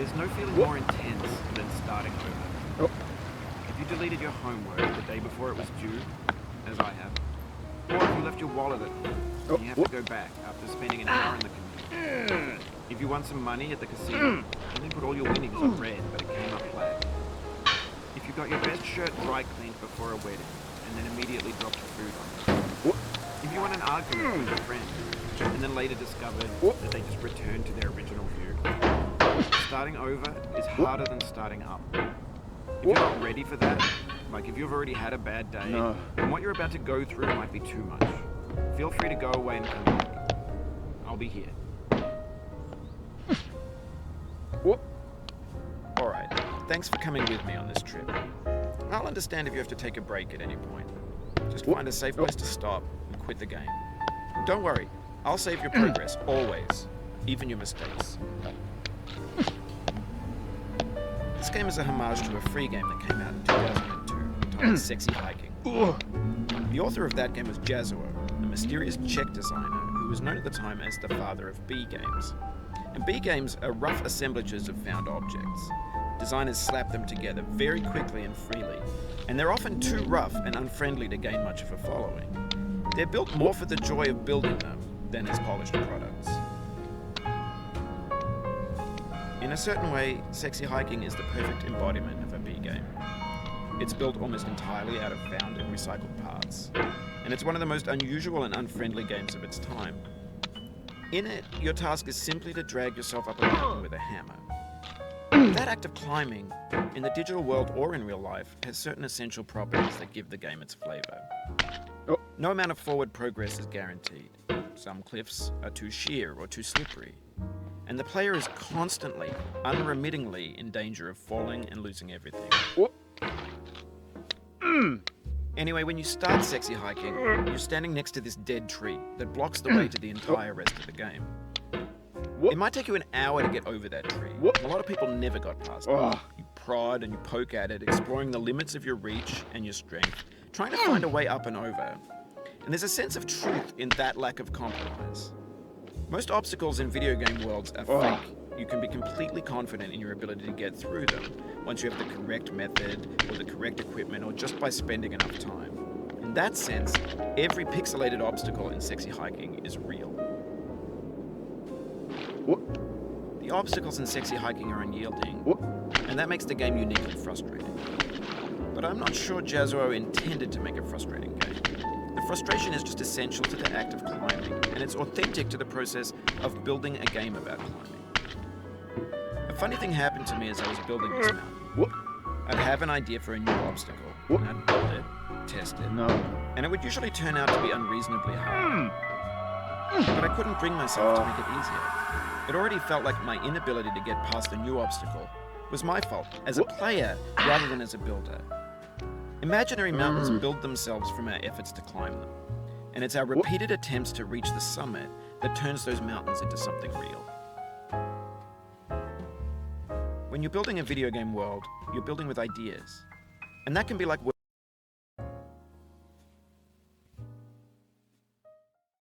There's no feeling more intense than starting over. Oh. If you deleted your homework the day before it was due, as I have, or if you left your wallet at home, and you have to go back after spending an hour in the commute. If you won some money at the casino, and then put all your winnings on red, but it came up flat. If you got your best shirt dry cleaned before a wedding, and then immediately dropped your food on it. If you won an argument with a friend, and then later discovered that they just returned to their original view. Starting over is harder than starting up. If you're not ready for that, like if you've already had a bad day, then what you're about to go through might be too much. Feel free to go away and come back. I'll be here. Alright, thanks for coming with me on this trip. I'll understand if you have to take a break at any point. Just find a safe place to stop and quit the game. Don't worry, I'll save your progress, always. Even your mistakes. This game is a homage to a free game that came out in 2002, titled Sexy Hiking. The author of that game was Jazzuo, a mysterious Czech designer who was known at the time as the father of B games. And B games are rough assemblages of found objects. Designers slap them together very quickly and freely, and they're often too rough and unfriendly to gain much of a following. They're built more for the joy of building them than as polished products. In a certain way, Sexy Hiking is the perfect embodiment of a B game. It's built almost entirely out of found and recycled parts, and it's one of the most unusual and unfriendly games of its time. In it, your task is simply to drag yourself up a mountain with a hammer. That act of climbing, in the digital world or in real life, has certain essential properties that give the game its flavor. No amount of forward progress is guaranteed. Some cliffs are too sheer or too slippery, and the player is constantly, unremittingly in danger of falling and losing everything. Anyway, when you start Sexy Hiking, you're standing next to this dead tree that blocks the way to the entire rest of the game. It might take you an hour to get over that tree. A lot of people never got past it. You prod and you poke at it, exploring the limits of your reach and your strength, trying to find a way up and over. And there's a sense of truth in that lack of compromise. Most obstacles in video game worlds are fake. You can be completely confident in your ability to get through them once you have the correct method or the correct equipment or just by spending enough time. In that sense, every pixelated obstacle in Sexy Hiking is real. The obstacles in Sexy Hiking are unyielding, and that makes the game uniquely frustrating. But I'm not sure Jazzuo intended to make a frustrating game. The frustration is just essential to the act of climbing, and it's authentic to the process of building a game about climbing. A funny thing happened to me as I was building this mountain. I'd have an idea for a new obstacle, and I'd build it, test it, and it would usually turn out to be unreasonably hard. But I couldn't bring myself to make it easier. It already felt like my inability to get past the new obstacle was my fault, as a player rather than as a builder. Imaginary mountains build themselves from our efforts to climb them, and it's our repeated attempts to reach the summit that turns those mountains into something real. When you're building a video game world, you're building with ideas, and that can be like